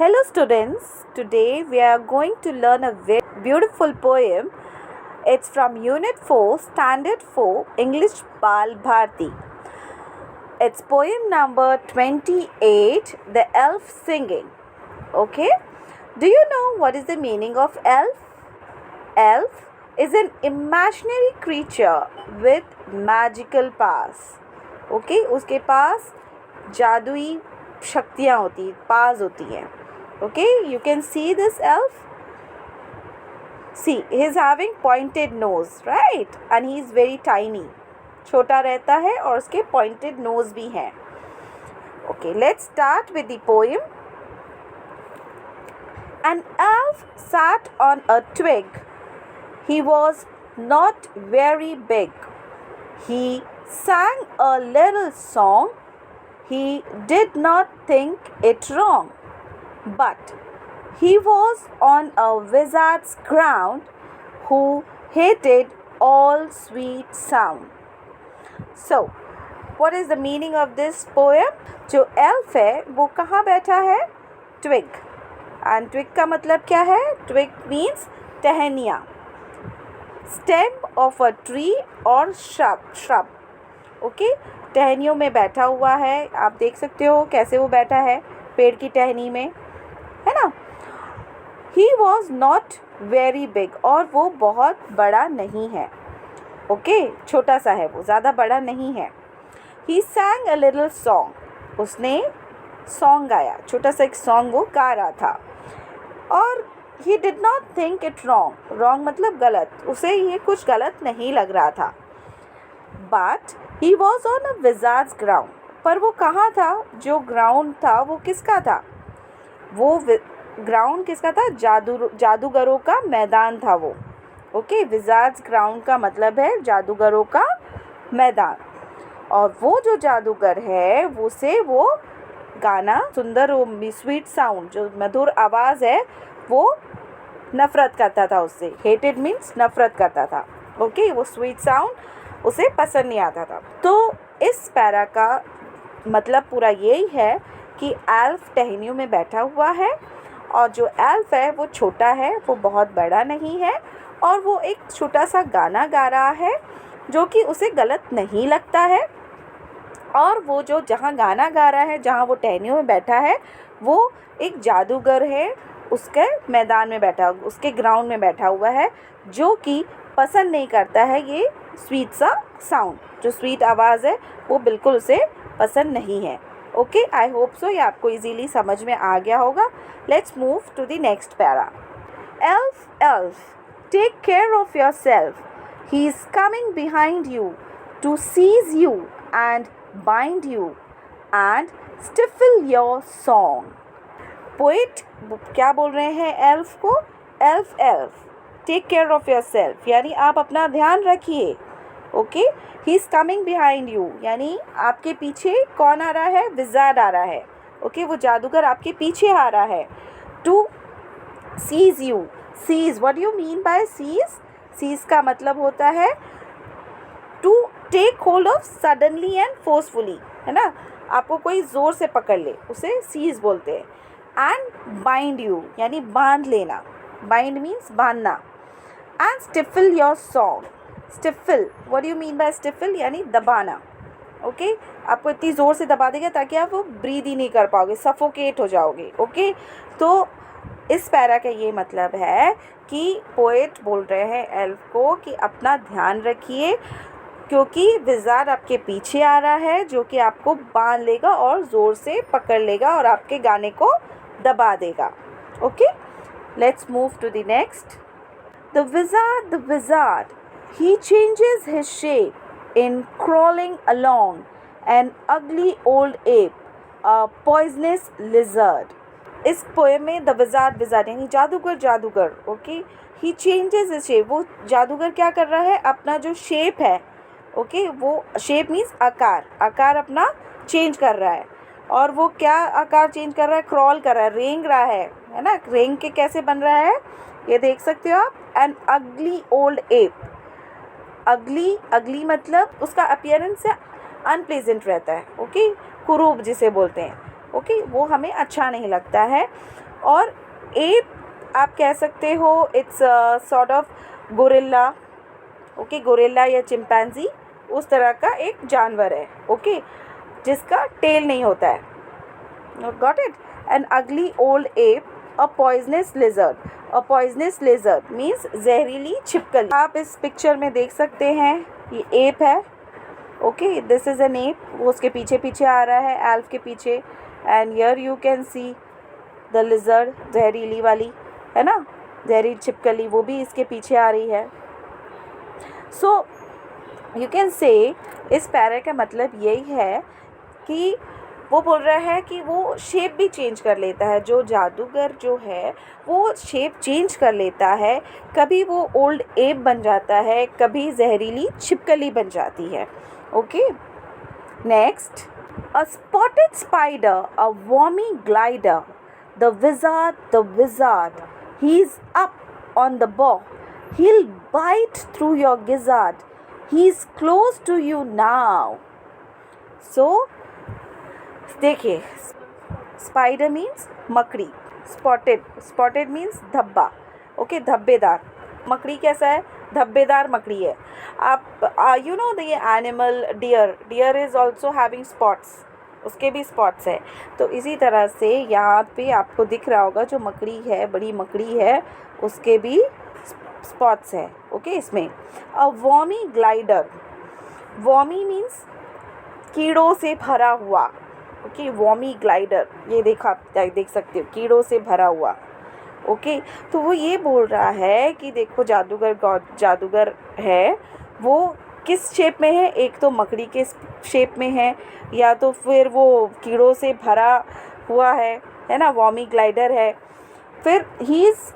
Hello students, today we are going to learn a very beautiful poem. It's from Unit 4, Standard 4, English Bal Bharti. It's poem number 28, The Elf Singing. Okay, do you know what is the meaning of elf? Elf is an imaginary creature with magical powers. Okay, उसके पास जादुई शक्तियाँ होती, पास होती हैं. Okay, you can see this elf. See, he is having pointed nose, right? And he is very tiny. छोटा रहता है और उसके pointed nose भी हैं. Okay, let's start with the poem. An elf sat on a twig. He was not very big. He sang a little song. He did not think it wrong. But he was on a wizard's ground who hated all sweet sound. So, what is the meaning of this poem? जो elf है वो कहाँ बैठा है? Twig. And twig का मतलब क्या है? Twig means टहनियाँ. Stem of a tree or shrub. Okay? टहनियों में बैठा हुआ है. आप देख सकते हो कैसे वो बैठा है पेड़ की टहनी में, है ना. He was not very big और वो बहुत बड़ा नहीं है. ओके, छोटा सा है वो, ज़्यादा बड़ा नहीं है. He sang a little song. उसने सॉन्ग गाया, छोटा सा एक सॉन्ग वो गा रहा था. और he did not think it wrong. wrong मतलब गलत, उसे ये कुछ गलत नहीं लग रहा था. But he was on a wizard's ground. पर वो कहाँ था? जो ग्राउंड था वो किसका था? वो ग्राउंड किसका था? जादूगरों का मैदान था वो. ओके, विजार्ड्स ग्राउंड का मतलब है जादूगरों का मैदान. और वो जो जादूगर है वो गाना सुंदर, वो स्वीट साउंड, जो मधुर आवाज़ है, वो नफ़रत करता था उससे. हेटेड मीन्स नफ़रत करता था. ओके, वो स्वीट साउंड उसे पसंद नहीं आता था. तो इस पैरा का मतलब पूरा यही है कि एल्फ टहनियों में बैठा हुआ है और जो एल्फ है वो छोटा है, वो बहुत बड़ा नहीं है और वो एक छोटा सा गाना गा रहा है जो कि उसे गलत नहीं लगता है. और वो जो जहाँ गाना गा रहा है, जहाँ वो टहनियों में बैठा है, वो एक जादूगर है, उसके मैदान में बैठा, उसके ग्राउंड में बैठा हुआ है, जो कि पसंद नहीं करता है ये स्वीट सा साउंड. जो स्वीट आवाज़ है वो बिल्कुल उसे पसंद नहीं है. ओके, आई होप सो ये आपको इजीली समझ में आ गया होगा. Let's move to the next para. Elf, take care of yourself. He is coming behind you to seize you and bind you and stifle your song. Poet क्या बोल रहे हैं एल्फ को? Elf take care of your self, यानी आप अपना ध्यान रखिए. Okay, he is coming behind you, यानी आपके पीछे कौन आ रहा है? विज़ार्ड आ रहा है. ओके, वो जादूगर आपके पीछे आ रहा है. To seize you. Seize, what do you mean by seize? Seize का मतलब होता है to take hold of suddenly and forcefully, है ना. आपको कोई ज़ोर से पकड़ ले, उसे सीज बोलते हैं. एंड बाइंड यू, यानी बांध लेना. बाइंड मीन्स बांधना. And stifle your song. Stifle, what do you mean bye stifle? यानी दबाना. ओके, आपको इतनी ज़ोर से दबा देगा ताकि आप वो ब्रीद ही नहीं कर पाओगे, सफोकेट हो जाओगे. ओके, तो इस पैरा का ये मतलब है कि पोएट बोल रहे हैं एल्फ को कि अपना ध्यान रखिए, क्योंकि विज़ार्ड आपके पीछे आ रहा है जो कि आपको बांध लेगा और ज़ोर से पकड़ लेगा और आपके गाने को दबा देगा. Okay, let's move to the next. The wizard, he changes his shape in crawling along an ugly old ape, a poisonous lizard. इस पोएम में द विज़ार्ड यानी जादूगर. ओके, ही चेंजेस हिज शेप. वो जादूगर क्या कर रहा है? अपना जो शेप है, ओके, वो शेप मीन्स आकार अपना चेंज कर रहा है. और वो क्या आकार चेंज कर रहा है? क्रॉल कर रहा है, रेंग रहा है ना. रेंग के कैसे बन रहा है ये देख सकते हो आप. एन अगली ओल्ड एप. अगली मतलब उसका अपीयरेंस से अनप्लेजेंट रहता है. ओके, कुरूप जिसे बोलते हैं. ओके, वो हमें अच्छा नहीं लगता है. और एप आप कह सकते हो it's sort of gorilla, okay, gorilla या चिंपैंजी उस तरह का एक जानवर है, ओके, जिसका टेल नहीं होता है. Got it. एन अगली old app, a poisonous lizard. A poisonous lizard means जहरीली छिपकली. आप इस पिक्चर में देख सकते हैं ये एप है, okay, this is an app. वो उसके पीछे पीछे आ रहा है, एल्फ के पीछे. And here you can see the lizard, जहरीली वाली, है ना, जहरीली छिपकली, वो भी इसके पीछे आ रही है. सो यू कैन से इस पैरा का मतलब यही है कि वो बोल रहा है कि वो शेप भी चेंज कर लेता है. जो जादूगर जो है वो शेप चेंज कर लेता है. कभी वो ओल्ड एप बन जाता है, कभी जहरीली छिपकली बन जाती है. Okay, next, a spotted spider, a vermi glider, the wizard, he is up on the बॉ, he'll bite through your gizzard, he's close to you now. So देखिए, स्पाइडर मीन्स मकड़ी, स्पॉटेड मीन्स धब्बा, ओके, धब्बेदार. मकड़ी कैसा है? धब्बेदार मकड़ी है. आप you know the animal deer is also having spots, उसके भी स्पॉट्स है. तो इसी तरह से यहाँ पे आपको दिख रहा होगा जो मकड़ी है, बड़ी मकड़ी है, उसके भी स्पॉट्स है, ओके, इसमें. अ वॉमी ग्लाइडर, वॉमी मीन्स कीड़ों से भरा हुआ, ओके, वॉमी ग्लाइडर, ये देख सकते हो, कीड़ों से भरा हुआ, ओके. तो वो ये बोल रहा है कि देखो जादूगर है, वो किस शेप में है? एक तो मकड़ी के शेप में है, या तो फिर वो कीड़ों से भरा हुआ है ना, वॉमी ग्लाइडर है. फिर he is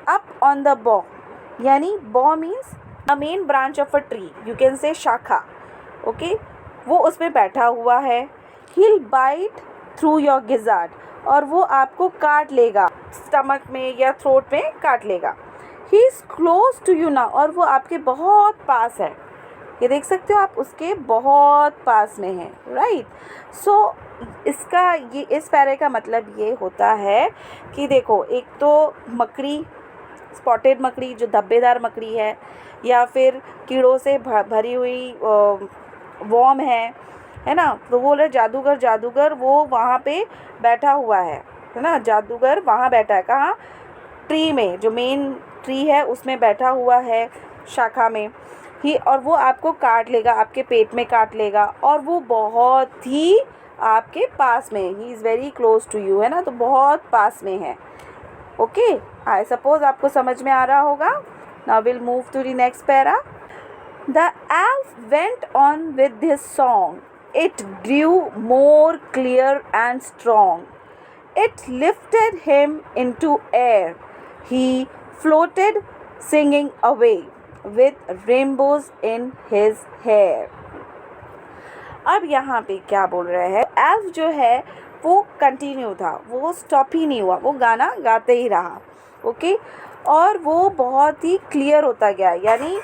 up on the बॉ, यानी बॉ means a main branch of a tree, you can say शाखा, ओके, वो उस पर बैठा हुआ है. he'll bite through your gizzard, और वो आपको काट लेगा, स्टमक में या थ्रोट में काट लेगा. he is close to you now, और वो आपके बहुत पास है. ये देख सकते हो आप, उसके बहुत पास में है, राइट. सो इसका ये इस पैरे का मतलब ये होता है कि देखो, एक तो मकड़ी, स्पॉटेड मकड़ी जो धब्बेदार मकड़ी है, या फिर कीड़ों से भरी हुई वॉर्म है ना. तो वो बोले जादूगर वो वहाँ पे बैठा हुआ है ना, जादूगर वहाँ बैठा है. कहाँ? ट्री में, जो मेन ट्री है उसमें बैठा हुआ है, शाखा में ही, और वो आपको काट लेगा, आपके पेट में काट लेगा, और वो बहुत ही आपके पास में, he is very close to you, है ना, तो बहुत पास में है. ओके, आई सपोज आपको समझ में आ रहा होगा. Now will move to the next para. The elf went on with his song, it grew more clear and strong. It lifted him into air. He floated singing away with rainbows in his hair. अब यहाँ पे क्या बोल रहे हैं? Elf जो है वो कंटिन्यू था, वो स्टॉप ही नहीं हुआ, वो गाना गाते ही रहा, ओके. और वो बहुत ही क्लियर होता गया, यानी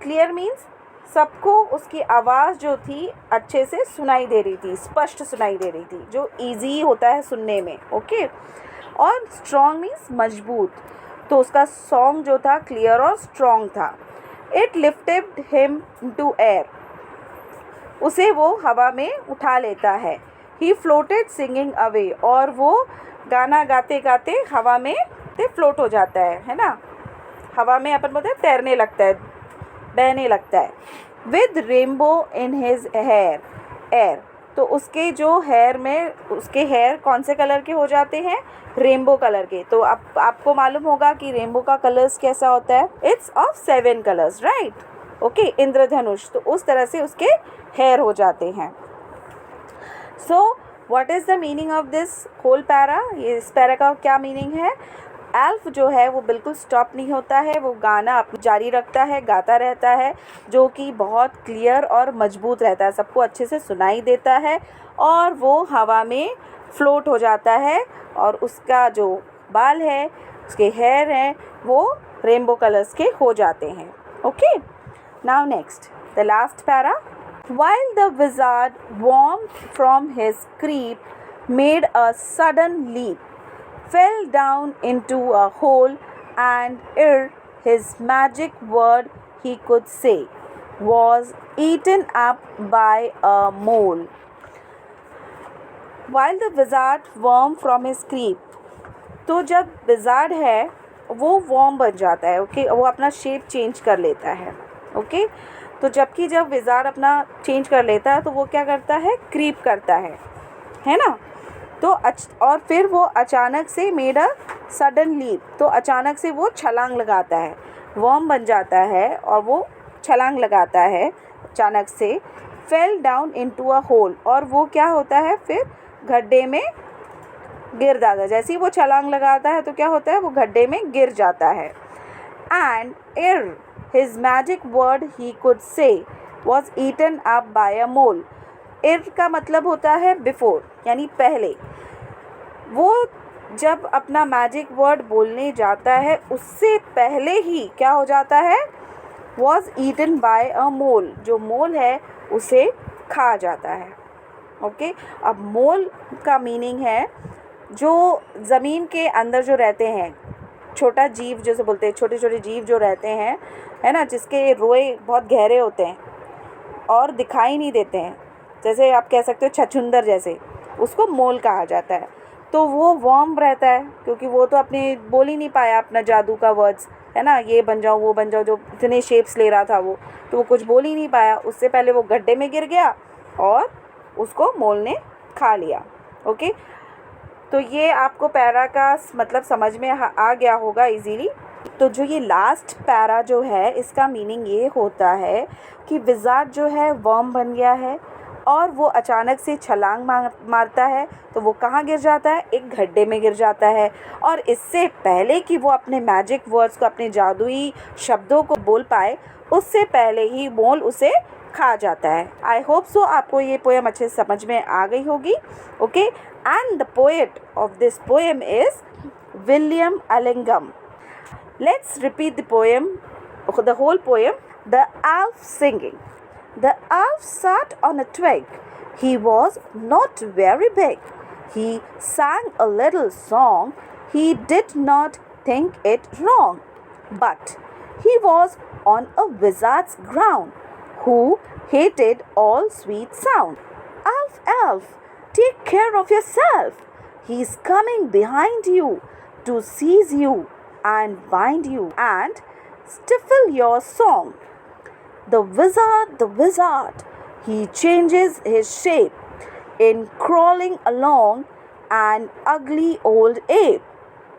क्लियर मीन्स सबको उसकी आवाज़ जो थी अच्छे से सुनाई दे रही थी, स्पष्ट सुनाई दे रही थी, जो इजी होता है सुनने में, ओके. और स्ट्रॉन्ग मीन्स मजबूत, तो उसका सॉन्ग जो था क्लियर और स्ट्रॉन्ग था. It lifted him to air, उसे वो हवा में उठा लेता है. ही फ्लोटेड सिंगिंग अवे, और वो गाना गाते गाते हवा में फ्लोट हो जाता है ना, हवा में अपन बोलते हैं तैरने लगता है, बहने लगता है. With rainbow in his hair, air, तो उसके जो हेयर में, उसके हेयर कौन से कलर के हो जाते हैं? रेनबो कलर के. तो आपको मालूम होगा कि रेनबो का कलर्स कैसा होता है? It's of 7 colours, right, okay, इंद्रधनुष. तो उस तरह से उसके हेयर हो जाते हैं. So what is the meaning of this whole para? ये इस पैरा का क्या मीनिंग है? एल्फ जो है वो बिल्कुल स्टॉप नहीं होता है, वो गाना जारी रखता है, गाता रहता है, जो कि बहुत क्लियर और मजबूत रहता है, सबको अच्छे से सुनाई देता है, और वो हवा में फ्लोट हो जाता है, और उसका जो बाल है, उसके हेयर हैं, वो रेनबो कलर्स के हो जाते हैं. Okay, now next, the last para. While the wizard, warmed from his creep, made a sudden leap, fell down into a hole, and ere his magic word he could say was eaten up by a mole. While the wizard worm from his creep, तो जब wizard है वो warm बन जाता है, okay, वो अपना shape change कर लेता है, ओके। तो जब विजार्ड अपना चेंज कर लेता है तो वो क्या करता है, क्रीप करता है ना। तो और फिर वो अचानक से मेड अ सडन लीप, तो अचानक से वो छलांग लगाता है, वॉर्म बन जाता है और वो छलांग लगाता है अचानक से। Fell down into a hole, और वो क्या होता है, फिर गड्ढे में गिर जाता है। जैसे ही वो छलांग लगाता है तो क्या होता है, वो गड्ढे में गिर जाता है। And ere his magic word he could say was eaten up by a mole. ere का मतलब होता है बिफोर, यानी पहले। वो जब अपना मैजिक वर्ड बोलने जाता है उससे पहले ही क्या हो जाता है, was eaten by a mole, जो मोल है उसे खा जाता है, ओके। अब मोल का मीनिंग है जो ज़मीन के अंदर जो रहते हैं, छोटा जीव जैसे बोलते हैं, छोटे छोटे जीव जो रहते हैं, है ना, जिसके रोए बहुत गहरे होते हैं और दिखाई नहीं देते हैं, जैसे आप कह सकते हो छछूंदर जैसे, उसको मोल कहा जाता है। तो वो वॉर्म रहता है क्योंकि वो तो अपने बोल ही नहीं पाया अपना जादू का वर्ड्स, है ना, ये बन जाओ वो बन जाओ, जो इतने शेप्स ले रहा था वो, तो वो कुछ बोल ही नहीं पाया। उससे पहले वो गड्ढे में गिर गया और उसको मोल ने खा लिया, ओके। तो ये आपको पैरा का मतलब समझ में आ गया होगा इजीली। तो जो ये लास्ट पैरा जो है इसका मीनिंग ये होता है कि विज़ार्ड जो है वर्म बन गया है और वो अचानक से छलांग मारता है, तो वो कहाँ गिर जाता है, एक गड्ढे में गिर जाता है। और इससे पहले कि वो अपने मैजिक वर्ड्स को, अपने जादुई शब्दों को बोल पाए, उससे पहले ही मोल उसे खा जाता है। आई होप सो आपको ये पोएम अच्छे से समझ में आ गई होगी, okay. And the poet of this poem is William Allingham. Let's repeat the poem, the whole poem. The elf singing. The elf sat on a twig. He was not very big. He sang a little song. He did not think it wrong. But he was on a wizard's ground, who hated all sweet sound. Elf, elf, take care of yourself. He's coming behind you to seize you and bind you and stifle your song. The wizard, he changes his shape in crawling along an ugly old ape,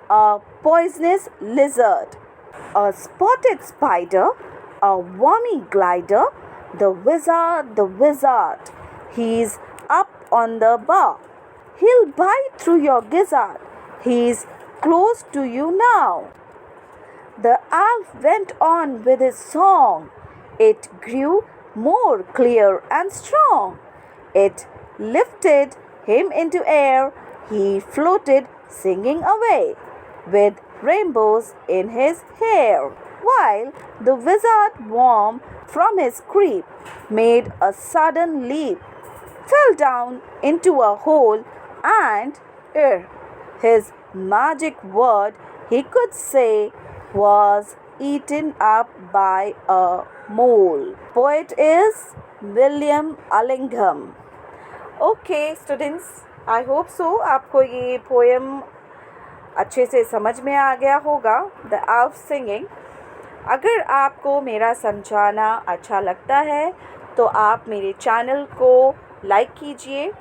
a poisonous lizard, a spotted spider, a wormy glider. The wizard, he's up on the bar. He'll bite through your gizzard. He's close to you now. The elf went on with his song. It grew more clear and strong. It lifted him into air. He floated singing away with rainbows in his hair. While the wizard worm from his creep made a sudden leap, fell down into a hole, and ere his magic word he could say was eaten up by a mole. Poet is William Allingham. Okay students, I hope so आपको ये poem अच्छे से समझ में आ गया होगा, The Elf Singing। अगर आपको मेरा समझाना अच्छा लगता है तो आप मेरे चैनल को लाइक कीजिए।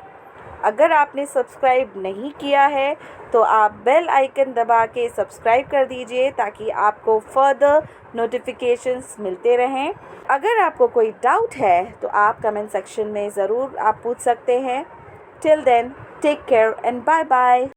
अगर आपने सब्सक्राइब नहीं किया है तो आप बेल आइकन दबा के सब्सक्राइब कर दीजिए ताकि आपको फर्दर नोटिफिकेशंस मिलते रहें। अगर आपको कोई डाउट है तो आप कमेंट सेक्शन में ज़रूर आप पूछ सकते हैं। Till then, take care and bye bye.